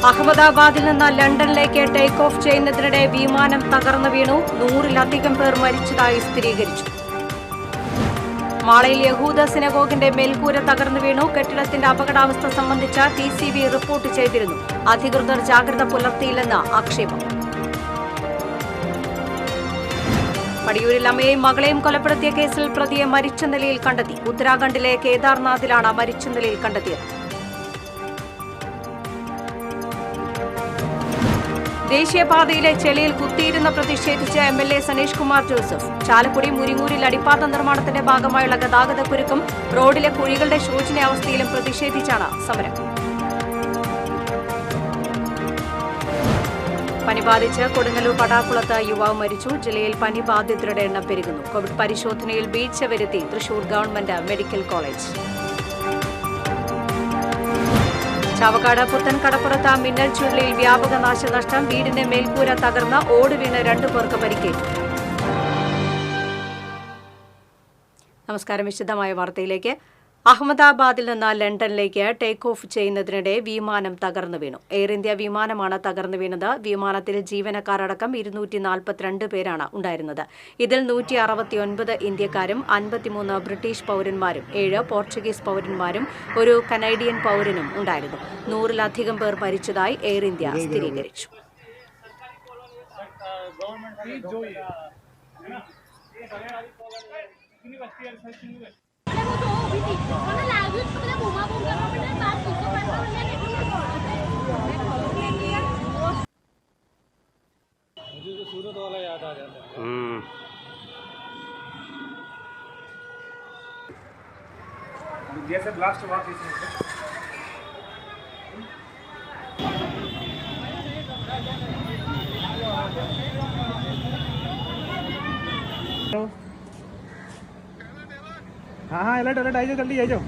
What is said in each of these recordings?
അഹമ്മദാബാദിൽ നിന്ന് ലണ്ടനിലേക്ക് take off ചെയ്യുന്നതിനിടെ വിമാനം തകർന്നു വീണു. 100-ലധികം പേർ മരിച്ചതായി സ്ഥിരീകരിച്ചു. മാളയിൽ യഹൂദ സിനഗോഗിന്റെ മേൽക്കൂര തകർന്നു വീണു. കെട്ടിടത്തിന്റെ അപകടാവസ്ഥ സംബന്ധിച്ച TCV റിപ്പോർട്ട് ചെയ്തിരുന്നു. അധികൃതർ ജാഗ്രത പുലർത്തിയില്ലെന്ന് ആക്ഷേപം. പടിയൂരിൽ അമ്മയെയും മകളെയും കൊലപ്പെടുത്തിയ കേസിൽ പ്രതിയെ മരിച്ച നിലയിൽ കണ്ടെത്തി. ഉത്തരാഖണ്ഡിലെ കേദാർനാഥിലാണ് മരിച്ച നിലയിൽ കണ്ടെത്തിയത്. ദേശീയപാതയിലെ ചെളിയിൽ കുത്തിയിരുന്ന് പ്രതിഷേധിച്ച് MLA സനീഷ് കുമാർ ജോസഫ്. ചാലക്കുടി മുരിങ്ങൂരിൽ അടിപ്പാത നിർമ്മാണത്തിന്റെ ഭാഗമായുള്ള ഗതാഗതക്കുരുക്കും റോഡിലെ കുഴികളുടെ ശോചനീയാവസ്ഥയിലും പ്രതിഷേധിച്ചാണ് സമരം. പനി ബാധിച്ച് കൊടുങ്ങല്ലൂർ പടാക്കുളത്ത് യുവാവ് മരിച്ചു. ജില്ലയിൽ പനി ബാധിതരുടെ എണ്ണം പെരുകുന്നു. കോവിഡ് പരിശോധനയിൽ വീഴ്ച വരുത്തി Thrissur government medical college. Chavakkad പുത്തൻ കടപ്പുറത്ത് മിന്നൽ ചുഴലിയിൽ വ്യാപക നാശനഷ്ടം. വീടിന്റെ മേൽക്കൂര തകർന്ന് ഓട് വീണ് 2 പേർക്ക് പരിക്കേറ്റു. നമസ്കാരം. വിശദമായ വാർത്തയിലേക്ക്. അഹമ്മദാബാദിൽ നിന്ന് ലണ്ടനിലേക്ക് ടേക്ക് ഓഫ് ചെയ്യുന്നതിനിടെ വിമാനം തകർന്നു വീണു. എയർ ഇന്ത്യ വിമാനമാണ് തകർന്നു വീണത്. വിമാനത്തിൽ ജീവനക്കാരടക്കം 242 പേരാണ് ഉണ്ടായിരുന്നത്. ഇതിൽ 169 ഇന്ത്യക്കാരും 53 ബ്രിട്ടീഷ് പൌരന്മാരും 7 പോർച്ചുഗീസ് പൌരന്മാരും 1 കനേഡിയൻ പൌരനും ഉണ്ടായിരുന്നു. 100-ലധികം പേർ മരിച്ചതായി എയർ ഇന്ത്യ സ്ഥിരീകരിച്ചു. सूरत वाला याद आ जाता है। जैसे ब्लास्ट हुआ हाँ अलर्ट अलर्ट आई जाओ, जल्दी आई जाओ।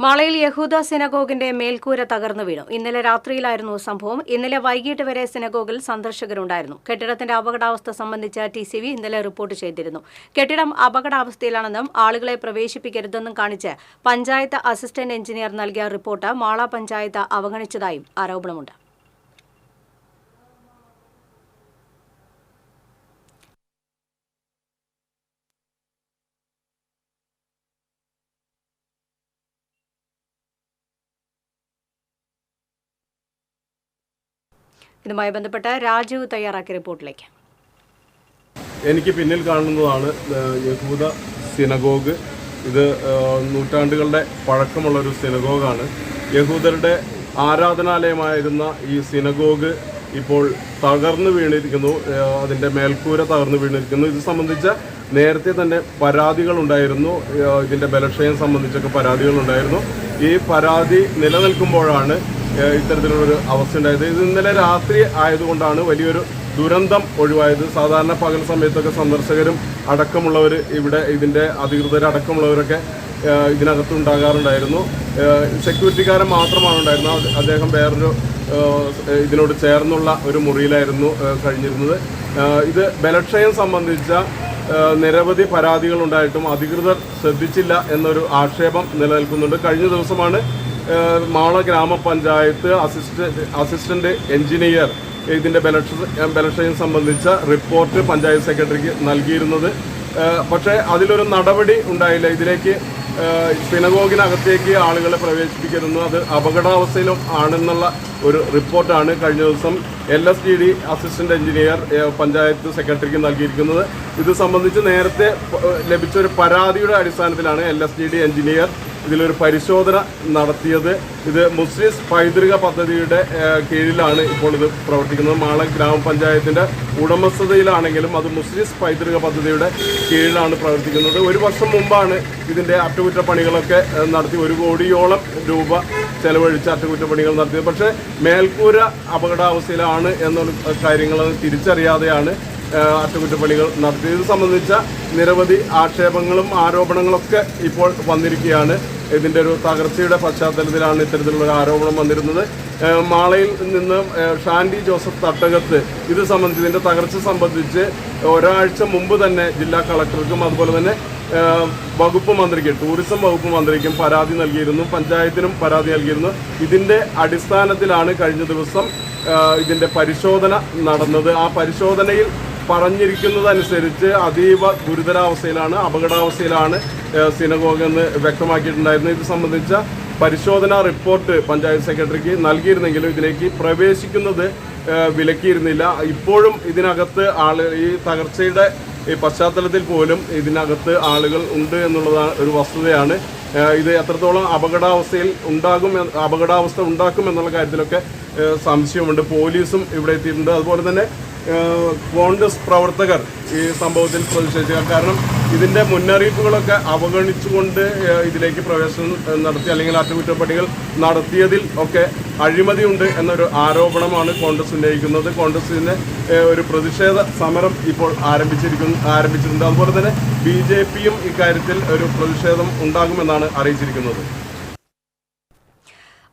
മാളയിൽ യഹൂദ സിനഗോഗിന്റെ മേൽക്കൂര തകർന്നു വീണു. ഇന്നലെ രാത്രിയിലായിരുന്നു സംഭവം. ഇന്നലെ വൈകിട്ട് വരെ സിനഗോഗിൽ സന്ദർശകരുണ്ടായിരുന്നു. കെട്ടിടത്തിന്റെ അപകടാവസ്ഥ സംബന്ധിച്ച TCV ഇന്നലെ റിപ്പോർട്ട് ചെയ്തിരുന്നു. കെട്ടിടം അപകടാവസ്ഥയിലാണെന്നും ആളുകളെ പ്രവേശിപ്പിക്കരുതെന്നും കാണിച്ച് പഞ്ചായത്ത് അസിസ്റ്റന്റ് എഞ്ചിനീയർ നൽകിയ റിപ്പോർട്ട് മാള പഞ്ചായത്ത് അവഗണിച്ചതായും ആരോപണമുണ്ട്. ഇതുമായി ബന്ധപ്പെട്ട് രാജീവ് തയ്യാറാക്കിയ റിപ്പോർട്ടിലേക്ക്. എനിക്ക് പിന്നിൽ കാണുന്നതാണ് യഹൂദ സിനഗോഗ്. ഇത് നൂറ്റാണ്ടുകളുടെ പഴക്കമുള്ളൊരു സിനഗോഗാണ്. യഹൂദരുടെ ആരാധനാലയമായിരുന്ന ഈ സിനഗോഗ് ഇപ്പോൾ തകർന്നു വീണിരിക്കുന്നു. അതിൻ്റെ മേൽക്കൂര തകർന്നു വീണിരിക്കുന്നു. ഇത് സംബന്ധിച്ച നേരത്തെ തന്നെ പരാതികളുണ്ടായിരുന്നു. ഇതിൻ്റെ ബലക്ഷയം സംബന്ധിച്ചൊക്കെ പരാതികളുണ്ടായിരുന്നു. ഈ പരാതി നിലനിൽക്കുമ്പോഴാണ് ഇത്തരത്തിലുള്ളൊരു അവസ്ഥ ഉണ്ടായത്. ഇത് ഇന്നലെ രാത്രി ആയതുകൊണ്ടാണ് വലിയൊരു ദുരന്തം ഒഴിവായത്. സാധാരണ പകൽ സമയത്തൊക്കെ സന്ദർശകരും അടക്കമുള്ളവർ ഇവിടെ ഇതിൻ്റെ അധികൃതരടക്കമുള്ളവരൊക്കെ ഇതിനകത്തുണ്ടാകാറുണ്ടായിരുന്നു. സെക്യൂരിറ്റിക്കാരൻ മാത്രമാണ് ഉണ്ടായിരുന്നത്. അദ്ദേഹം വേറൊരു ഇതിനോട് ചേർന്നുള്ള ഒരു മുറിയിലായിരുന്നു കഴിഞ്ഞിരുന്നത്. ഇത് ബലക്ഷയം സംബന്ധിച്ച നിരവധി പരാതികളുണ്ടായിട്ടും അധികൃതർ ശ്രദ്ധിച്ചില്ല എന്നൊരു ആക്ഷേപം നിലനിൽക്കുന്നുണ്ട്. കഴിഞ്ഞ ദിവസമാണ് മാള ഗ്രാമപഞ്ചായത്ത് അസിസ്റ്റന്റ് എഞ്ചിനീയർ ഇതിൻ്റെ ബലക്ഷയം സംബന്ധിച്ച റിപ്പോർട്ട് പഞ്ചായത്ത് സെക്രട്ടറിക്ക് നൽകിയിരുന്നത്. പക്ഷേ അതിലൊരു നടപടി ഉണ്ടായില്ല. ഇതിലേക്ക് സിനഗോഗിനകത്തേക്ക് ആളുകളെ പ്രവേശിപ്പിക്കരുന്നു, അത് അപകടാവസ്ഥയിലും ആണെന്നുള്ള ഒരു റിപ്പോർട്ടാണ് കഴിഞ്ഞ ദിവസം LSTD അസിസ്റ്റന്റ് എഞ്ചിനീയർ പഞ്ചായത്ത് സെക്രട്ടറിക്ക് നൽകിയിരിക്കുന്നത്. ഇത് സംബന്ധിച്ച് നേരത്തെ ലഭിച്ചൊരു പരാതിയുടെ അടിസ്ഥാനത്തിലാണ് LSTD എഞ്ചിനീയർ ഇതിലൊരു പരിശോധന നടത്തിയത്. ഇത് മുസ്ലിസ് പൈതൃക പദ്ധതിയുടെ കീഴിലാണ് ഇപ്പോൾ ഇത് പ്രവർത്തിക്കുന്നത്. മാള ഗ്രാമപഞ്ചായത്തിൻ്റെ ഉടമസ്ഥതയിലാണെങ്കിലും അത് മുസ്ലിസ് പൈതൃക പദ്ധതിയുടെ കീഴിലാണ് പ്രവർത്തിക്കുന്നത്. 1 വർഷം മുമ്പാണ് ഇതിൻ്റെ അറ്റകുറ്റപ്പണികളൊക്കെ നടത്തി 1 കോടിയോളം രൂപ ചെലവഴിച്ച് അറ്റകുറ്റപ്പണികൾ നടത്തിയത്. പക്ഷേ മേൽക്കൂര അപകടാവസ്ഥയിലാണ് എന്നുള്ള കാര്യങ്ങൾ തിരിച്ചറിയാതെയാണ് അറ്റകുറ്റപ്പണികൾ നടത്തിയത്. ഇത് സംബന്ധിച്ച നിരവധി ആക്ഷേപങ്ങളും ആരോപണങ്ങളൊക്കെ ഇപ്പോൾ വന്നിരിക്കുകയാണ്. ഇതിൻ്റെ ഒരു തകർച്ചയുടെ പശ്ചാത്തലത്തിലാണ് ഇത്തരത്തിലുള്ള ആരോപണം വന്നിരുന്നത്. മാളയിൽ നിന്ന് ഷാൻഡി ജോസഫ് തട്ടകത്ത് ഇത് സംബന്ധിച്ച് ഇതിൻ്റെ തകർച്ച സംബന്ധിച്ച് ഒരാഴ്ച മുമ്പ് തന്നെ ജില്ലാ കളക്ടർക്കും അതുപോലെ തന്നെ വകുപ്പ് മന്ത്രിക്കും ടൂറിസം വകുപ്പ് മന്ത്രിക്കും പരാതി നൽകിയിരുന്നു, പഞ്ചായത്തിനും പരാതി നൽകിയിരുന്നു. ഇതിൻ്റെ അടിസ്ഥാനത്തിലാണ് കഴിഞ്ഞ ദിവസം ഇതിൻ്റെ പരിശോധന നടന്നത്. ആ പരിശോധനയിൽ പറഞ്ഞിരിക്കുന്നതനുസരിച്ച് അതീവ ഗുരുതരാവസ്ഥയിലാണ്, അപകടാവസ്ഥയിലാണ് സിനഗോഗ് എന്ന് വ്യക്തമാക്കിയിട്ടുണ്ടായിരുന്നു. ഇത് സംബന്ധിച്ച പരിശോധനാ റിപ്പോർട്ട് പഞ്ചായത്ത് സെക്രട്ടറിക്ക് നൽകിയിരുന്നെങ്കിലും ഇതിലേക്ക് പ്രവേശിക്കുന്നത് വിലക്കിയിരുന്നില്ല. ഇപ്പോഴും ഇതിനകത്ത് ഈ തകർച്ചയുടെ ഈ പശ്ചാത്തലത്തിൽ പോലും ഇതിനകത്ത് ആളുകൾ ഉണ്ട് എന്നുള്ളതാണ് ഒരു വസ്തുതയാണ്. ഇത് എത്രത്തോളം അപകടാവസ്ഥ ഉണ്ടാക്കും എന്നുള്ള കാര്യത്തിലൊക്കെ സംശയമുണ്ട്. പോലീസും ഇവിടെ എത്തിയിട്ടുണ്ട്. അതുപോലെ തന്നെ കോൺഗ്രസ് പ്രവർത്തകർ ഈ സംഭവത്തിൽ പ്രതിഷേധിക്കുക. കാരണം ഇതിൻ്റെ മുന്നറിയിപ്പുകളൊക്കെ അവഗണിച്ചുകൊണ്ട് ഇതിലേക്ക് പ്രവേശനം നടത്തി അല്ലെങ്കിൽ അറ്റകുറ്റപ്പണികൾ നടത്തിയതിൽ ഒക്കെ അഴിമതിയുണ്ട് എന്നൊരു ആരോപണമാണ് കോൺഗ്രസ് ഉന്നയിക്കുന്നത്. കോൺഗ്രസിന് ഒരു പ്രതിഷേധ സമരം ഇപ്പോൾ ആരംഭിച്ചിട്ടുണ്ട്. അതുപോലെ തന്നെ BJPയും ഇക്കാര്യത്തിൽ ഒരു പ്രതിഷേധം ഉണ്ടാകുമെന്നാണ് അറിയിച്ചിരിക്കുന്നത്.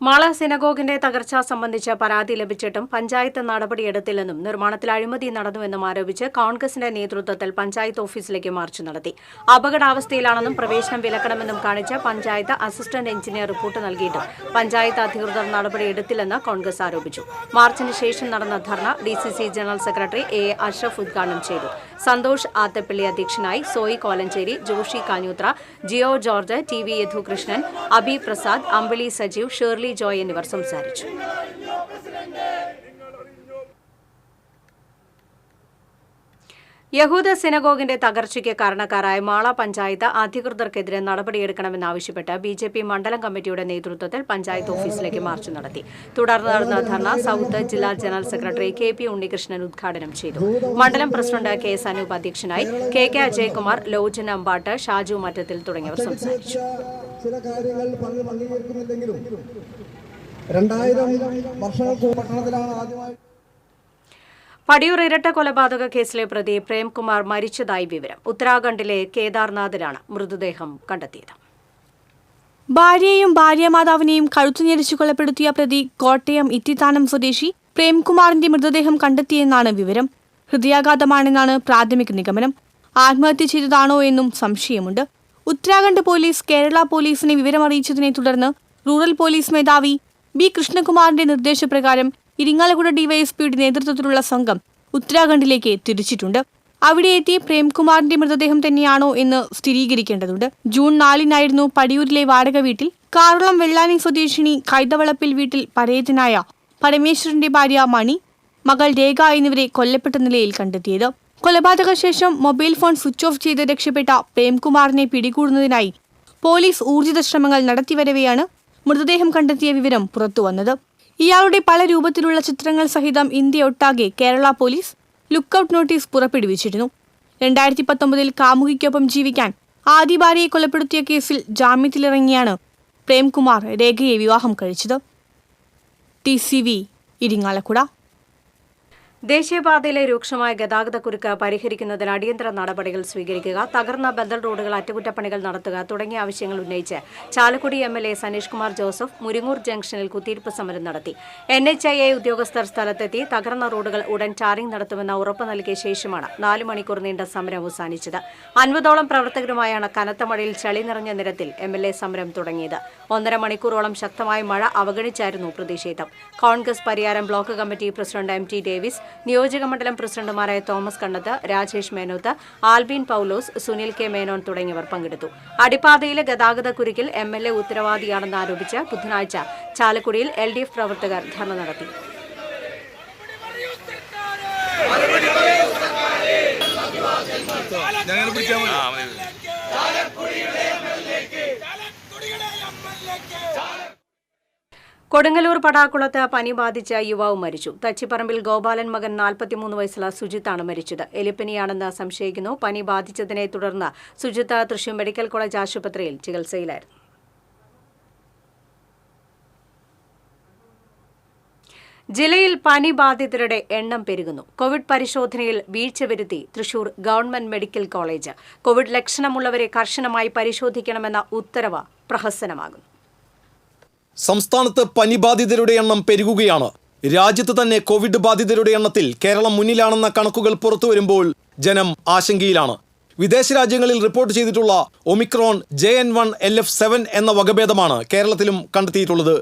മാള സിനഗോഗിന്റെ തകർച്ച സംബന്ധിച്ച് പരാതി ലഭിച്ചിട്ടും പഞ്ചായത്ത് നടപടിയെടുത്തില്ലെന്നും നിർമ്മാണത്തിൽ അഴിമതി നടന്നുവെന്നും ആരോപിച്ച് കോൺഗ്രസിന്റെ നേതൃത്വത്തിൽ പഞ്ചായത്ത് ഓഫീസിലേക്ക് മാർച്ച് നടത്തി. അപകടാവസ്ഥയിലാണെന്നും പ്രവേശനം വിലക്കണമെന്നും കാണിച്ച് പഞ്ചായത്ത് അസിസ്റ്റന്റ് എഞ്ചിനീയർ റിപ്പോർട്ട് നൽകിയിട്ടും പഞ്ചായത്ത് അധികൃതർ നടപടിയെടുത്തില്ലെന്ന് കോൺഗ്രസ് ആരോപിച്ചു. മാർച്ചിന് ശേഷം നടന്ന ധർണ DCC general secretary A. Ashraf ഉദ്ഘാടനം ചെയ്തു. സന്തോഷ് ആത്തപ്പള്ളി അധ്യക്ഷനായി. സോയി കോലഞ്ചേരി, ജോഷി കാഞ്ഞൂത്ര, ജിയോ ജോർജ്, TV യദുകൃഷ്ണൻ, അബി പ്രസാദ്, അമ്പിളി സജീവ്, ഷേർലി ജോയ് എന്നിവർ സംസാരിച്ചു. യഹൂദ സിനഗോഗിന്റെ തകർച്ചയ്ക്ക് കാരണക്കാരായ മാള പഞ്ചായത്ത് അധികൃതർക്കെതിരെ നടപടിയെടുക്കണമെന്നാവശ്യപ്പെട്ട് BJP മണ്ഡലം കമ്മിറ്റിയുടെ നേതൃത്വത്തിൽ പഞ്ചായത്ത് ഓഫീസിലേക്ക് മാർച്ച് നടത്തി. തുടർന്ന് നടന്ന ധർണ സൗത്ത് ജില്ലാ ജനറൽ സെക്രട്ടറി KP ഉണ്ണികൃഷ്ണൻ ഉദ്ഘാടനം ചെയ്തു. മണ്ഡലം പ്രസിഡന്റ് KS അനൂപ് അധ്യക്ഷനായി. KK അജയ്കുമാർ, ലോജൻ അമ്പാട്ട്, ഷാജു മറ്റത്തിൽ തുടങ്ങിയവർ സംസാരിച്ചു. ചില കാര്യങ്ങൾ അംഗീകരിക്കുന്നില്ലെങ്കിലും 2000 വർഷങ്ങൾക്ക് പട്ടണത്തിലാണ് ആദ്യമായി പടിയൂർ ഇരട്ട കൊലപാതക കേസിലെ പ്രതി പ്രേംകുമാർ മരിച്ചതായി വിവരം. ഉത്തരാഖണ്ഡിലെ കേദാർനാഥിലാണ് മൃതദേഹം കണ്ടെത്തിയത്. ഭാര്യയെയും ഭാര്യാമാതാവിനെയും കഴുത്തുഞെരിച്ചു കൊലപ്പെടുത്തിയ പ്രതി കോട്ടയം ഇത്തിത്താനം സ്വദേശി പ്രേംകുമാറിന്റെ മൃതദേഹം കണ്ടെത്തിയെന്നാണ് വിവരം. ഹൃദയാഘാതമാണെന്നാണ് പ്രാഥമിക നിഗമനം. ആത്മഹത്യ ചെയ്തതാണോ എന്നും സംശയമുണ്ട്. ഉത്തരാഖണ്ഡ് പോലീസ് കേരള പോലീസിനെ വിവരമറിയിച്ചതിനെ തുടർന്ന് റൂറൽ പോലീസ് മേധാവി B. കൃഷ്ണകുമാറിന്റെ നിർദ്ദേശപ്രകാരം ഇരിങ്ങാലക്കുട ഡിവൈഎസ്പിയുടെ നേതൃത്വത്തിലുള്ള സംഘം ഉത്തരാഖണ്ഡിലേക്ക് തിരിച്ചിട്ടുണ്ട്. അവിടെ എത്തി പ്രേംകുമാറിന്റെ മൃതദേഹം തന്നെയാണോ എന്ന് സ്ഥിരീകരിക്കേണ്ടതുണ്ട്. ജൂൺ 4-നായിരുന്നു പടിയൂരിലെ വാടക വീട്ടിൽ കാറളം വെള്ളാനി സ്വദേശിനി കൈതവളപ്പിൽ വീട്ടിൽ പരേതനായ പരമേശ്വരന്റെ ഭാര്യ മണി, മകൾ രേഖ എന്നിവരെ കൊല്ലപ്പെട്ട നിലയിൽ കണ്ടെത്തിയത്. കൊലപാതക ശേഷം മൊബൈൽ ഫോൺ സ്വിച്ച് ഓഫ് ചെയ്ത് രക്ഷപ്പെട്ട പ്രേംകുമാറിനെ പിടികൂടുന്നതിനായി പോലീസ് ഊർജിത ശ്രമങ്ങൾ നടത്തിവരവെയാണ് മൃതദേഹം കണ്ടെത്തിയ വിവരം പുറത്തുവന്നത്. ഇയാളുടെ പല രൂപത്തിലുള്ള ചിത്രങ്ങൾ സഹിതം ഇന്ത്യയൊട്ടാകെ കേരള പോലീസ് ലുക്കൌട്ട് നോട്ടീസ് പുറപ്പെടുവിച്ചിരുന്നു. 2019 കാമുകിക്കൊപ്പം ജീവിക്കാൻ ആദ്യ ഭാര്യയെ കൊലപ്പെടുത്തിയ കേസിൽ ജാമ്യത്തിലിറങ്ങിയാണ് പ്രേംകുമാർ രേഖയെ വിവാഹം കഴിച്ചത്. TCV ഇരിങ്ങാലക്കുട. ദേശീയപാതയിലെ രൂക്ഷമായ ഗതാഗതക്കുരുക്ക് പരിഹരിക്കുന്നതിന് അടിയന്തര നടപടികൾ സ്വീകരിക്കുക, തകർന്ന ബദൽ റോഡുകൾ അറ്റകുറ്റപ്പണികൾ നടത്തുക തുടങ്ങിയ ആവശ്യങ്ങൾ ഉന്നയിച്ച് ചാലക്കുടി MLA സനീഷ് കുമാർ ജോസഫ് മുരിങ്ങൂർ ജംഗ്ഷനിൽ കുത്തിയിരിപ്പ് സമരം നടത്തി. NHIA ഉദ്യോഗസ്ഥർ സ്ഥലത്തെത്തി തകർന്ന റോഡുകൾ ഉടൻ ടാറിംഗ് നടത്തുമെന്ന ഉറപ്പ് നൽകിയ ശേഷമാണ് 4 മണിക്കൂർ നീണ്ട സമരം അവസാനിച്ചത്. 50ഓളം പ്രവർത്തകരുമായാണ് കനത്ത മഴയിൽ ചളി നിറഞ്ഞ നിരത്തിൽ MLA സമരം തുടങ്ങിയത്. 1.5 മണിക്കൂറോളം ശക്തമായ മഴ അവഗണിച്ചായിരുന്നു പ്രതിഷേധം. Congress Pariyaram block committee president MT Davis, നിയോജക മണ്ഡലം പ്രസിഡന്റുമാരായ തോമസ് കണ്ണത്ത്, രാജേഷ് മേനോത്ത്, ആൽബിൻ പൌലോസ്, സുനിൽ K. മേനോൻ തുടങ്ങിയവർ പങ്കെടുത്തു. അടിപ്പാതയിലെ ഗതാഗതക്കുരുക്കിൽ MLA ഉത്തരവാദിയാണെന്ന് ആരോപിച്ച് ബുധനാഴ്ച ചാലക്കുടിയിൽ LDF പ്രവർത്തകർ ധർണ നടത്തി. കൊടുങ്ങല്ലൂർ പടാക്കുളത്ത് പനി ബാധിച്ച യുവാവ് മരിച്ചു. തച്ചിപ്പറമ്പിൽ ഗോപാലൻ മകൻ 43 വയസ്സുള്ള സുജിത്താണ് മരിച്ചത്. എലിപ്പനിയാണെന്ന് സംശയിക്കുന്നു. പനി ബാധിച്ചതിനെ തുടർന്ന് സുജിത്ത് തൃശൂർ മെഡിക്കൽ കോളേജ് ആശുപത്രിയിൽ ചികിത്സയിലായിരുന്നു. ജില്ലയിൽ പനി ബാധിതരുടെ എണ്ണം പെരുകുന്നു. കോവിഡ് പരിശോധനയിൽ വീഴ്ച വരുത്തി Thrissur government medical college. Covid ലക്ഷണമുള്ളവരെ കർശനമായി പരിശോധിക്കണമെന്ന ഉത്തരവ് പ്രഹസനമാകുന്നു. സംസ്ഥാനത്ത് പനി ബാധിതരുടെ എണ്ണം പെരുകുകയാണ്. രാജ്യത്ത് തന്നെ കോവിഡ് ബാധിതരുടെ എണ്ണത്തിൽ കേരളം മുന്നിലാണെന്ന കണക്കുകൾ പുറത്തുവരുമ്പോൾ ജനം ആശങ്കയിലാണ്. വിദേശ രാജ്യങ്ങളിൽ റിപ്പോർട്ട് ചെയ്തിട്ടുള്ള ഒമിക്രോൺ JN1 LF7 എന്ന വകഭേദമാണ് കേരളത്തിലും കണ്ടെത്തിയിട്ടുള്ളത്.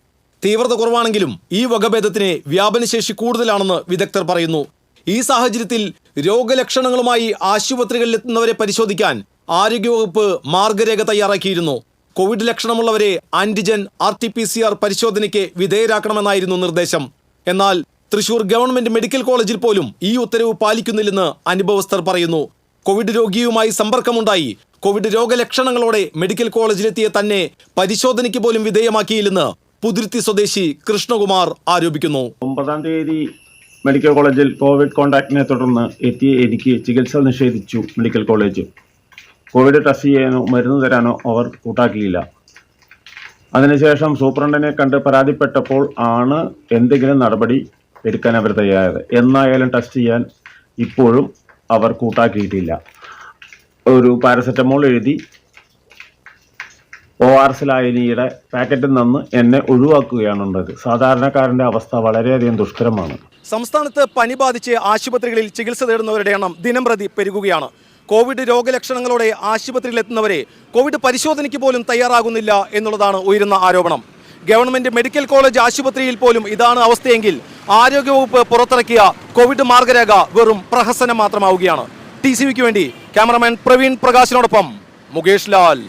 തീവ്രത കുറവാണെങ്കിലും ഈ വകഭേദത്തിന് വ്യാപനശേഷി കൂടുതലാണെന്ന് വിദഗ്ധർ പറയുന്നു. ഈ സാഹചര്യത്തിൽ രോഗലക്ഷണങ്ങളുമായി ആശുപത്രികളിലെത്തുന്നവരെ പരിശോധിക്കാൻ ആരോഗ്യവകുപ്പ് മാർഗരേഖ തയ്യാറാക്കിയിരുന്നു. കോവിഡ് ലക്ഷണമുള്ളവരെ ആന്റിജൻ RT-PCR പരിശോധനയ്ക്ക് വിധേയരാക്കണമെന്നായിരുന്നു നിർദ്ദേശം. എന്നാൽ തൃശൂർ ഗവൺമെന്റ് മെഡിക്കൽ കോളേജിൽ പോലും ഈ ഉത്തരവ് പാലിക്കുന്നില്ലെന്ന് അനുഭവസ്ഥർ പറയുന്നു. കോവിഡ് രോഗിയുമായി സമ്പർക്കമുണ്ടായി കോവിഡ് രോഗലക്ഷണങ്ങളോടെ മെഡിക്കൽ കോളേജിലെത്തിയ തന്നെ പരിശോധനയ്ക്ക് പോലും വിധേയമാക്കിയില്ലെന്ന് പുതുരുത്തി സ്വദേശി കൃഷ്ണകുമാർ ആരോപിക്കുന്നു. 9-ാം തീയതി മെഡിക്കൽ കോളേജിൽ കോവിഡ് കോൺടാക്റ്റിനെ തുടർന്ന് എത്തിയ എനിക്ക് ചികിത്സ നിഷേധിച്ചു. മെഡിക്കൽ കോളേജ് കോവിഡ് ടെസ്റ്റ് ചെയ്യാനോ മരുന്ന് തരാനോ അവർ കൂട്ടാക്കിയില്ല. അതിനുശേഷം സൂപ്രണ്ടിനെ കണ്ട് പരാതിപ്പെട്ടപ്പോൾ ആണ് എന്തെങ്കിലും നടപടി എടുക്കാൻ അവർ തയ്യാറായത്. എന്നായാലും ടെസ്റ്റ് ചെയ്യാൻ ഇപ്പോഴും അവർ കൂട്ടാക്കിയിട്ടില്ല. ഒരു പാരസെറ്റമോൾ എഴുതി ORS ലായനിയുടെ പാക്കറ്റിൽ നിന്ന് എന്നെ ഒഴിവാക്കുകയാണുള്ളത്. സാധാരണക്കാരൻ്റെ അവസ്ഥ വളരെയധികം ദുഷ്കരമാണ്. സംസ്ഥാനത്ത് പനി ബാധിച്ച് ആശുപത്രികളിൽ ചികിത്സ തേടുന്നവരുടെ എണ്ണം ദിനംപ്രതി പെരുകുകയാണ്. കോവിഡ് രോഗലക്ഷണങ്ങളോടെ ആശുപത്രിയിലെത്തുന്നവരെ കോവിഡ് പരിശോധനയ്ക്ക് പോലും തയ്യാറാകുന്നില്ല എന്നുള്ളതാണ് ഉയരുന്ന ആരോപണം. ഗവൺമെന്റ് മെഡിക്കൽ കോളേജ് ആശുപത്രിയിൽ പോലും ഇതാണ് അവസ്ഥയെങ്കിൽ ആരോഗ്യവകുപ്പ് പുറത്തിറക്കിയ കോവിഡ് മാർഗരേഖ വെറും പ്രഹസനം മാത്രമാവുകയാണ്. TCVക്ക് വേണ്ടി ക്യാമറമാൻ പ്രവീൺ പ്രകാശിനോടൊപ്പം മുകേഷ് ലാൽ.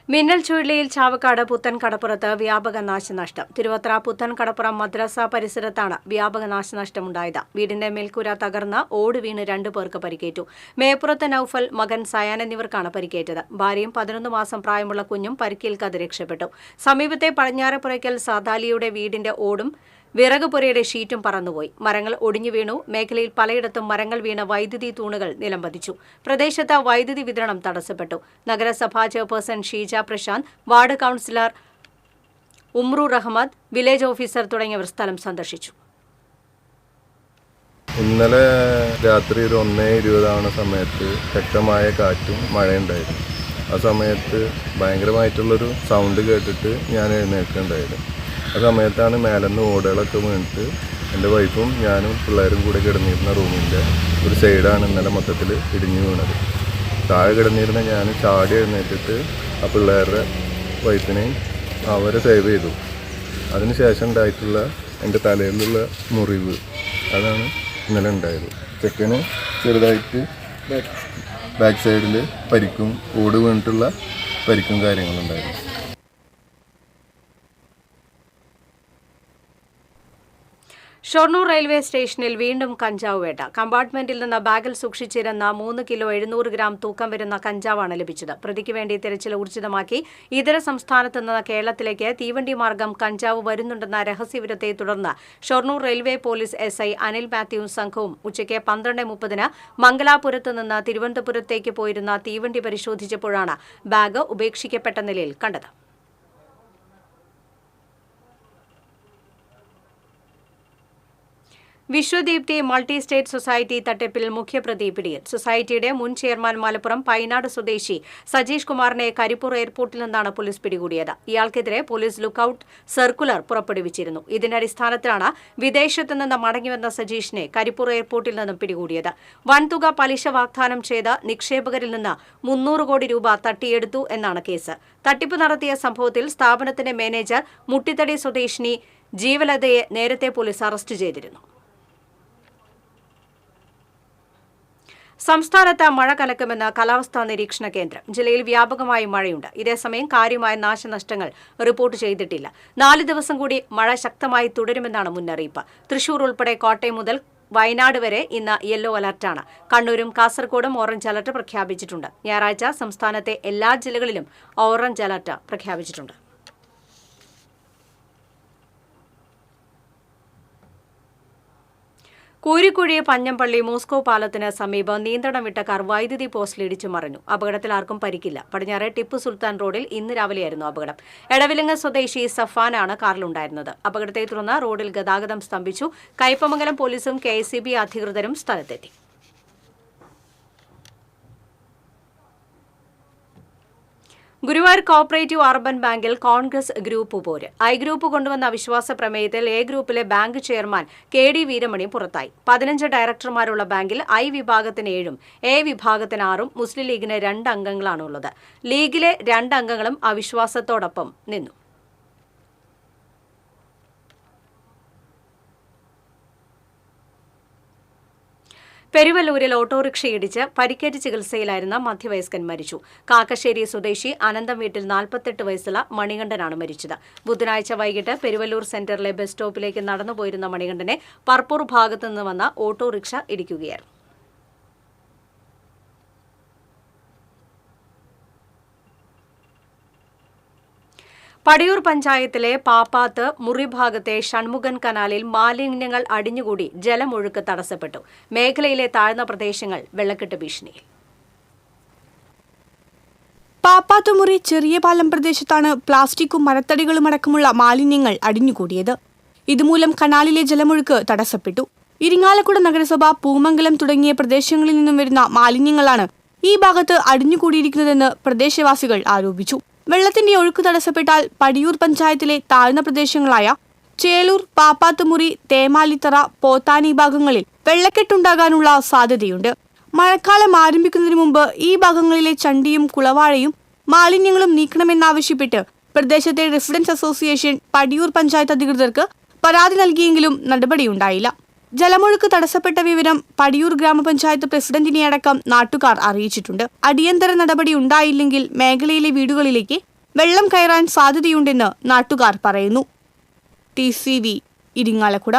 മിന്നൽ ചുഴലിയിൽ ചാവക്കാട് പുത്തൻ കടപ്പുറത്ത് വ്യാപക നാശനഷ്ടം. തിരുവത്ര പുത്തൻ കടപ്പുറം മദ്രസ പരിസരത്താണ് വ്യാപക നാശനഷ്ടമുണ്ടായത്. വീടിന്റെ മേൽക്കൂര തകർന്ന് ഓട് വീണ് 2 പേർക്ക് പരിക്കേറ്റു. മേപ്പുറത്ത് നൌഫൽ, മകൻ സയാൻ എന്നിവർക്കാണ് പരിക്കേറ്റത്. ഭാര്യയും 11 മാസം പ്രായമുള്ള കുഞ്ഞും പരിക്കേൽക്കാതെ രക്ഷപ്പെട്ടു. സമീപത്തെ പടിഞ്ഞാറപ്പുറയ്ക്കൽ സാദാലിയുടെ വീടിന്റെ ഓടും വിറക് പുരയുടെ ഷീറ്റും പറന്നുപോയി. മരങ്ങൾ ഒടിഞ്ഞു വീണു. മേഖലയിൽ പലയിടത്തും മരങ്ങൾ വീണ് വൈദ്യുതി തൂണുകൾ നിലംപതിച്ചു. പ്രദേശത്ത് വൈദ്യുതി വിതരണം തടസ്സപ്പെട്ടു. നഗരസഭാ chairperson Sheeja Prasanth, ward councillor Umru Rahmad, village officer തുടങ്ങിയവർ സ്ഥലം സന്ദർശിച്ചു. ഇന്നലെ രാത്രി ഒരു 1:20 സമയത്ത് ശക്തമായ കാറ്റും മഴയുണ്ടായിരുന്നു. ആ സമയത്ത് ഭയങ്കരമായിട്ടുള്ളൊരു സൗണ്ട് കേട്ടിട്ട് ഞാൻ എഴുന്നേൽക്കുന്നുണ്ടായിരുന്നു. ആ സമയത്താണ് മേലെന്ന് ഓടുകളൊക്കെ വീണിട്ട് എൻ്റെ വൈഫും ഞാനും പിള്ളേരും കൂടെ കിടന്നിരുന്ന റൂമിൻ്റെ ഒരു സൈഡാണ് ഇന്നലെ മൊത്തത്തിൽ ഇടിഞ്ഞു വീണത്. താഴെ കിടന്നിരുന്ന ഞാൻ ചാടി എഴുന്നേറ്റിട്ട് ആ പിള്ളേരുടെ വൈഫിനെയും അവരെ സേവ് ചെയ്തു. അതിനുശേഷം ഉണ്ടായിട്ടുള്ള എൻ്റെ തലയിലുള്ള മുറിവ് അതാണ് ഇന്നലെ ഉണ്ടായത്. ചെക്കന് ചെറുതായിട്ട് ബാക്ക് സൈഡിൽ പരിക്കും ഓട് വീണിട്ടുള്ള പരിക്കും കാര്യങ്ങളുണ്ടായിരുന്നു. ഷൊർണൂർ റെയിൽവേ സ്റ്റേഷനിൽ വീണ്ടും കഞ്ചാവ് വേട്ട. കമ്പാർട്ട്മെന്റിൽ നിന്ന് ബാഗിൽ സൂക്ഷിച്ചിരുന്ന 3 കിലോ 700 ഗ്രാം തൂക്കം വരുന്ന കഞ്ചാവാണ് ലഭിച്ചത്. പ്രതിക്ക് വേണ്ടി തെരച്ചിൽ ഊർജിതമാക്കി. ഇതര സംസ്ഥാനത്ത് നിന്ന് കേരളത്തിലേക്ക് തീവണ്ടി മാർഗം കഞ്ചാവ് വരുന്നുണ്ടെന്ന രഹസ്യവിവരത്തെ തുടർന്ന് Shoranur railway police SI Anil മാത്യുവും സംഘവും ഉച്ചയ്ക്ക് 12:30 മംഗലാപുരത്ത് നിന്ന് തിരുവനന്തപുരത്തേക്ക് പോയിരുന്ന തീവണ്ടി പരിശോധിച്ചപ്പോഴാണ് ബാഗ് ഉപേക്ഷിക്കപ്പെട്ട നിലയിൽ കണ്ടത്. വിശ്വദീപ്തി മൾട്ടി സ്റ്റേറ്റ് സൊസൈറ്റി തട്ടിപ്പിൽ മുഖ്യപ്രതി പിടിയിൽ. സൊസൈറ്റിയുടെ മുൻ ചെയർമാൻ മലപ്പുറം പൈനാട് സ്വദേശി സജീഷ് കുമാറിനെ കരിപ്പൂർ എയർപോർട്ടിൽ നിന്നാണ് പോലീസ് പിടികൂടിയത്. ഇയാൾക്കെതിരെ പോലീസ് ലുക്കൌട്ട് സർക്കുലർ പുറപ്പെടുവിച്ചിരുന്നു. ഇതിന്റെ അടിസ്ഥാനത്തിലാണ് വിദേശത്ത് നിന്ന് മടങ്ങിവന്ന സജീഷിനെ കരിപ്പൂർ എയർപോർട്ടിൽ നിന്നും പിടികൂടിയത്. വൻതുക പലിശ വാഗ്ദാനം ചെയ്ത് നിക്ഷേപകരിൽ നിന്ന് 300 കോടി രൂപ തട്ടിയെടുത്തു എന്നാണ് കേസ്. തട്ടിപ്പ് നടത്തിയ സംഭവത്തിൽ സ്ഥാപനത്തിന്റെ മാനേജർ മുട്ടിത്തടി സ്വദേശിനി ജീവലതയെ നേരത്തെ പോലീസ് അറസ്റ്റ് ചെയ്തിരുന്നു. സംസ്ഥാനത്ത് മഴ കനക്കുമെന്ന് കാലാവസ്ഥാ നിരീക്ഷണ കേന്ദ്രം. ജില്ലയിൽ വ്യാപകമായി മഴയുണ്ട്. ഇതേസമയം കാര്യമായ നാശനഷ്ടങ്ങൾ റിപ്പോർട്ട് ചെയ്തിട്ടില്ല. 4 ദിവസം കൂടി മഴ ശക്തമായി തുടരുമെന്നാണ് മുന്നറിയിപ്പ്. തൃശൂർ ഉൾപ്പെടെ കോട്ടയം മുതൽ വയനാട് വരെ ഇന്ന് യെല്ലോ അലർട്ടാണ്. കണ്ണൂരും കാസർഗോഡും ഓറഞ്ച് അലർട്ട് പ്രഖ്യാപിച്ചിട്ടുണ്ട്. ഞായറാഴ്ച സംസ്ഥാനത്തെ എല്ലാ ജില്ലകളിലും ഓറഞ്ച് അലർട്ട് പ്രഖ്യാപിച്ചിട്ടുണ്ട്. കൂരിക്കുഴി പഞ്ഞമ്പള്ളി മോസ്കോ പാലത്തിന് സമീപം നിയന്ത്രണം വിട്ട കാർ വൈദ്യുതി പോസ്റ്റിൽ ഇടിച്ചു മറിഞ്ഞു. അപകടത്തിൽ ആർക്കും പരിക്കില്ല. പടിഞ്ഞാറെ ടിപ്പു സുൽത്താൻ റോഡിൽ ഇന്ന് രാവിലെയായിരുന്നു അപകടം. എടവിലങ്ങ് സ്വദേശി സഫാനാണ് കാറിലുണ്ടായിരുന്നത്. അപകടത്തെ തുടർന്ന് റോഡിൽ ഗതാഗതം സ്തംഭിച്ചു. കയ്പമംഗലം പോലീസും KSEB അധികൃതരും സ്ഥലത്തെത്തി. ഗുരുവായൂർ കോഓപ്പറേറ്റീവ് അർബൻ ബാങ്കിൽ കോൺഗ്രസ് ഗ്രൂപ്പ് പോര്. ഐ ഗ്രൂപ്പ് കൊണ്ടുവന്ന അവിശ്വാസ പ്രമേയത്തിൽ എ ഗ്രൂപ്പിലെ ബാങ്ക് ചെയർമാൻ KD വീരമണി പുറത്തായി. 15 ഡയറക്ടർമാരുള്ള ബാങ്കിൽ ഐ വിഭാഗത്തിന് 7ഉം എ വിഭാഗത്തിന് 6ഉം മുസ്ലിം ലീഗിന് 2 അംഗങ്ങളാണുള്ളത്. ലീഗിലെ 2 അംഗങ്ങളും അവിശ്വാസത്തോടൊപ്പം നിന്നു. പെരുവല്ലൂരിൽ ഓട്ടോറിക്ഷയിടിച്ച് പരിക്കേറ്റ് ചികിത്സയിലായിരുന്ന മധ്യവയസ്കൻ മരിച്ചു. കാക്കശ്ശേരി സ്വദേശി അനന്തം വീട്ടിൽ 48 വയസ്സുള്ള മണികണ്ഠനാണ് മരിച്ചത്. ബുധനാഴ്ച വൈകിട്ട് പെരുവല്ലൂർ സെന്ററിലെ ബസ് സ്റ്റോപ്പിലേക്ക് നടന്നുപോയിരുന്ന മണികണ്ഠനെ പർപ്പൂർ ഭാഗത്തുനിന്ന് വന്ന ഓട്ടോറിക്ഷ ഇടിക്കുകയായിരുന്നു. പടിയൂർ പഞ്ചായത്തിലെ പാപ്പാത്ത് മുറിഭാഗത്തെ ഷൺമുഖൻ കനാലിൽ മാലിന്യങ്ങൾ അടിഞ്ഞുകൂടി ജലമൊഴുക്ക് തടസ്സപ്പെട്ടു. മേഖലയിലെ താഴ്ന്ന പ്രദേശങ്ങൾ വെള്ളക്കെട്ട് ഭീഷണിയിൽ. പാപ്പാത്തുമുറി ചെറിയ പാലം പ്രദേശത്താണ് പ്ലാസ്റ്റിക്കും മരത്തടികളും അടക്കമുള്ള മാലിന്യങ്ങൾ അടിഞ്ഞുകൂടിയത്. ഇതുമൂലം കനാലിലെ ജലമൊഴുക്ക് തടസ്സപ്പെട്ടു. ഇരിങ്ങാലക്കുട നഗരസഭ, പൂമംഗലം തുടങ്ങിയ പ്രദേശങ്ങളിൽ നിന്നും വരുന്ന മാലിന്യങ്ങളാണ് ഈ ഭാഗത്ത് അടിഞ്ഞുകൂടിയിരിക്കുന്നതെന്ന് പ്രദേശവാസികൾ ആരോപിച്ചു. വെള്ളത്തിന്റെ ഒഴുക്ക് തടസ്സപ്പെട്ടാൽ പടിയൂർ പഞ്ചായത്തിലെ താഴ്ന്ന പ്രദേശങ്ങളായ ചേലൂർ, പാപ്പാത്തുമുറി, തേമാലിത്തറ, പോത്താനി ഭാഗങ്ങളിൽ വെള്ളക്കെട്ടുണ്ടാകാനുള്ള സാധ്യതയുണ്ട്. മഴക്കാലം ആരംഭിക്കുന്നതിന് മുമ്പ് ഈ ഭാഗങ്ങളിലെ ചണ്ടിയും കുളവാഴയും മാലിന്യങ്ങളും നീക്കണമെന്നാവശ്യപ്പെട്ട് പ്രദേശത്തെ റെസിഡൻസ് അസോസിയേഷൻ പടിയൂർ പഞ്ചായത്ത് അധികൃതർക്ക് പരാതി നൽകിയെങ്കിലും നടപടിയുണ്ടായില്ല. ജലമൊഴുക്ക് തടസ്സപ്പെട്ട വിവരം പടിയൂർ ഗ്രാമപഞ്ചായത്ത് പ്രസിഡന്റിനെ അടക്കം നാട്ടുകാർ അറിയിച്ചിട്ടുണ്ട്. അടിയന്തര നടപടി ഉണ്ടായില്ലെങ്കിൽ മേഖലയിലെ വീടുകളിലേക്ക് വെള്ളം കയറാൻ സാധ്യതയുണ്ടെന്ന് നാട്ടുകാർ പറയുന്നു. TCV ഇരിങ്ങാലക്കുട.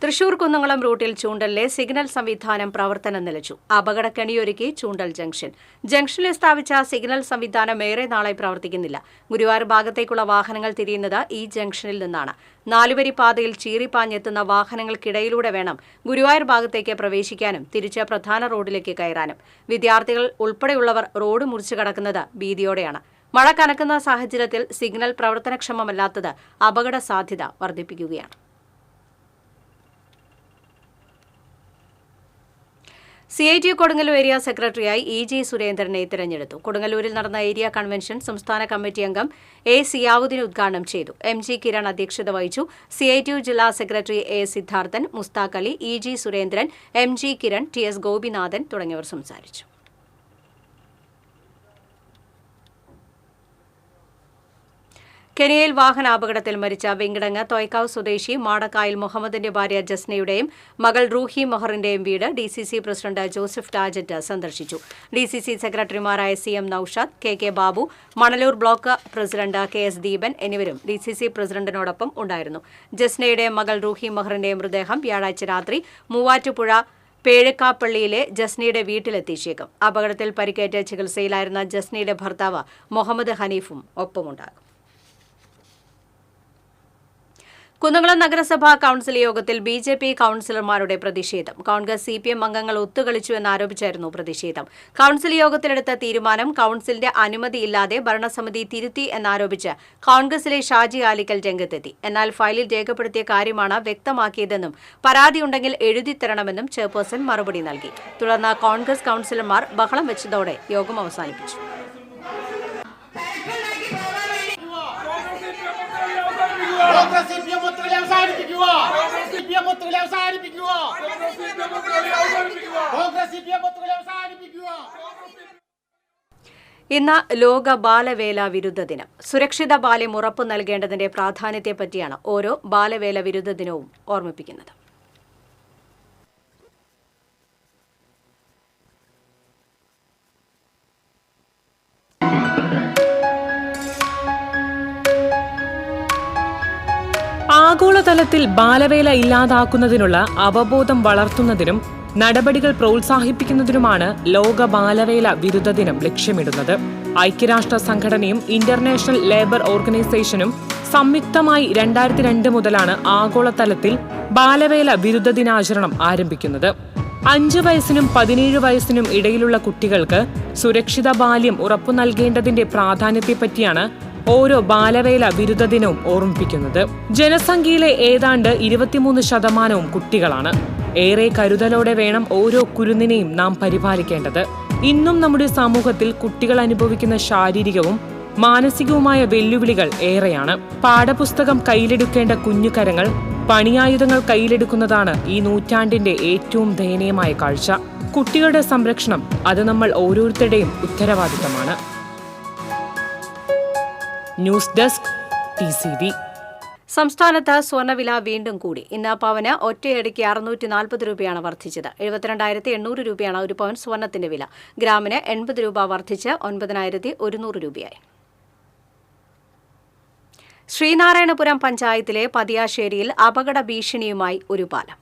തൃശൂർ കുന്നംകുളം റൂട്ടിൽ ചൂണ്ടലിലെ സിഗ്നൽ സംവിധാനം പ്രവർത്തനം നിലച്ചു. അപകടക്കെണിയൊരുക്കി ചൂണ്ടൽ ജംഗ്ഷൻ. ജംഗ്ഷനിൽ സ്ഥാപിച്ച സിഗ്നൽ സംവിധാനം ഏറെ നാളായി പ്രവർത്തിക്കുന്നില്ല. ഗുരുവായൂർ ഭാഗത്തേക്കുള്ള വാഹനങ്ങൾ തിരിയുന്നത് ഈ ജംഗ്ഷനിൽ നിന്നാണ്. 4-വരി പാതയിൽ ചീറിപ്പാഞ്ഞെത്തുന്ന വാഹനങ്ങൾക്കിടയിലൂടെ വേണം ഗുരുവായൂർ ഭാഗത്തേക്ക് പ്രവേശിക്കാനും തിരിച്ച് പ്രധാന റോഡിലേക്ക് കയറാനും. വിദ്യാർത്ഥികൾ ഉൾപ്പെടെയുള്ളവർ റോഡ് മുറിച്ചു കടക്കുന്നത് ഭീതിയോടെയാണ്. മഴ കനക്കുന്ന സാഹചര്യത്തിൽ സിഗ്നൽ പ്രവർത്തനക്ഷമമല്ലാത്തത് അപകട സാധ്യത വർദ്ധിപ്പിക്കുകയാണ്. CITU കൊടുങ്ങല്ലൂർ ഏരിയ സെക്രട്ടറിയായി EG സുരേന്ദ്രനെ തിരഞ്ഞെടുത്തു. കൊടുങ്ങല്ലൂരിൽ നടന്ന ഏരിയ കൺവെൻഷൻ സംസ്ഥാന കമ്മിറ്റി അംഗം A. സിയാവുദ്ദീൻ ഉദ്ഘാടനം ചെയ്തു. MG കിരൺ അധ്യക്ഷത വഹിച്ചു. CITU ജില്ലാ secretary A. Sidharthan, Mushtaq Ali, EG Surendran, MG Kiran, TS Gopinathan തുടങ്ങിയവർ സംസാരിച്ചു. കെനിയയിൽ വാഹനാപകടത്തിൽ മരിച്ച വെങ്കിടങ്ങ് തോയ്ക്കാവ് സ്വദേശി മാടക്കായിൽ മുഹമ്മദിന്റെ ഭാര്യ ജസ്നയുടെയും മകൾ റൂഹി മൊഹറിന്റെയും വീട് DCC പ്രസിഡന്റ് ജോസഫ് ടാജറ്റ് സന്ദർശിച്ചു. DCC സെക്രട്ടറിമാരായ CM Naushad, KK Babu, Manalur block president KS Deepan എന്നിവരും DCC പ്രസിഡന്റിനോടൊപ്പം ഉണ്ടായിരുന്നു. ജസ്നയുടെ മകൾ റൂഹി മൊഹറിന്റെ മൃതദേഹം വ്യാഴാഴ്ച രാത്രി മൂവാറ്റുപുഴ പേഴക്കാപ്പള്ളിയിലെ ജസ്നയുടെ വീട്ടിലെത്തിച്ചേക്കും. അപകടത്തിൽ പരിക്കേറ്റ് ചികിത്സയിലായിരുന്ന ജസ്നയുടെ ഭർത്താവ് മുഹമ്മദ് ഹനീഫും ഒപ്പമുണ്ടാകും. കുന്നംകുളം നഗരസഭാ കൌൺസിൽ യോഗത്തിൽ BJP കൌൺസിലർമാരുടെ പ്രതിഷേധം. കോൺഗ്രസ് CPM അംഗങ്ങൾ ഒത്തുകളിച്ചു എന്നാരോപിച്ചായിരുന്നു പ്രതിഷേധം. കൌൺസിൽ യോഗത്തിലെടുത്ത തീരുമാനം കൌൺസിലിന്റെ അനുമതിയില്ലാതെ ഭരണസമിതി തിരുത്തി എന്നാരോപിച്ച് കോൺഗ്രസിലെ ഷാജി ആലിക്കൽ രംഗത്തെത്തി. എന്നാൽ ഫയലിൽ രേഖപ്പെടുത്തിയ കാര്യമാണ് വ്യക്തമാക്കിയതെന്നും പരാതിയുണ്ടെങ്കിൽ എഴുതിത്തരണമെന്നും ചെയർപേഴ്സൺ മറുപടി നൽകി. തുടർന്ന് കോൺഗ്രസ് കൌൺസിലർമാർ ബഹളം വെച്ചതോടെ യോഗം അവസാനിപ്പിച്ചു. ഇന്ന് ലോക ബാലവേല വിരുദ്ധ ദിനം. സുരക്ഷിത ബാല്യം ഉറപ്പു നൽകേണ്ടതിന്റെ പ്രാധാന്യത്തെപ്പറ്റിയാണ് ഓരോ ബാലവേല വിരുദ്ധ ദിനവും ഓർമ്മിപ്പിക്കുന്നത്. ആഗോളതലത്തിൽ ബാലവേല ഇല്ലാതാക്കുന്നതിനുള്ള അവബോധം വളർത്തുന്നതിനും നടപടികൾ പ്രോത്സാഹിപ്പിക്കുന്നതിനുമാണ് ലോക ബാലവേല വിരുദ്ധ ദിനം ലക്ഷ്യമിടുന്നത്. ഐക്യരാഷ്ട്ര സംഘടനയും ഇന്റർനാഷണൽ ലേബർ ഓർഗനൈസേഷനും സംയുക്തമായി 2002 മുതലാണ് ആഗോളതലത്തിൽ ബാലവേല വിരുദ്ധ ദിനാചരണം ആരംഭിക്കുന്നത്. 5 വയസ്സിനും 17 വയസ്സിനും ഇടയിലുള്ള കുട്ടികൾക്ക് സുരക്ഷിത ബാല്യം ഉറപ്പു നൽകേണ്ടതിന്റെ പ്രാധാന്യത്തെപ്പറ്റിയാണ് ഓരോ ബാലവേല വിരുദ്ധ ദിനവും ഓർമ്മിപ്പിക്കുന്നത്. ജനസംഖ്യയിലെ ഏതാണ്ട് 23% കുട്ടികളാണ്. ഏറെ കരുതലോടെ വേണം ഓരോ കുരുന്നിനെയും നാം പരിപാലിക്കേണ്ടത്. ഇന്നും നമ്മുടെ സമൂഹത്തിൽ കുട്ടികൾ അനുഭവിക്കുന്ന ശാരീരികവും മാനസികവുമായ വെല്ലുവിളികൾ ഏറെയാണ്. പാഠപുസ്തകം കയ്യിലെടുക്കേണ്ട കുഞ്ഞുകരങ്ങൾ പണിയായുധങ്ങൾ കയ്യിലെടുക്കുന്നതാണ് ഈ നൂറ്റാണ്ടിന്റെ ഏറ്റവും ദയനീയമായ കാഴ്ച. കുട്ടികളുടെ സംരക്ഷണം അത് നമ്മൾ ഓരോരുത്തരുടെയും ഉത്തരവാദിത്തമാണ്. News desk TCV. സംസ്ഥാനത്ത് സ്വർണ്ണവില വീണ്ടും കൂടി. ഇന്ന് പവന് ഒറ്റയടിക്ക് 640 രൂപയാണ് വർദ്ധിച്ചത്. 72,800 രൂപയാണ് ഒരു പവൻ സ്വർണ്ണത്തിന്റെ വില. ഗ്രാമിന് 80 രൂപ വർദ്ധിച്ച് 9,100 രൂപയായി. ശ്രീനാരായണപുരം പഞ്ചായത്തിലെ പതിയാശ്ശേരിയിൽ അപകട ഭീഷണിയുമായി ഒരു പാലം.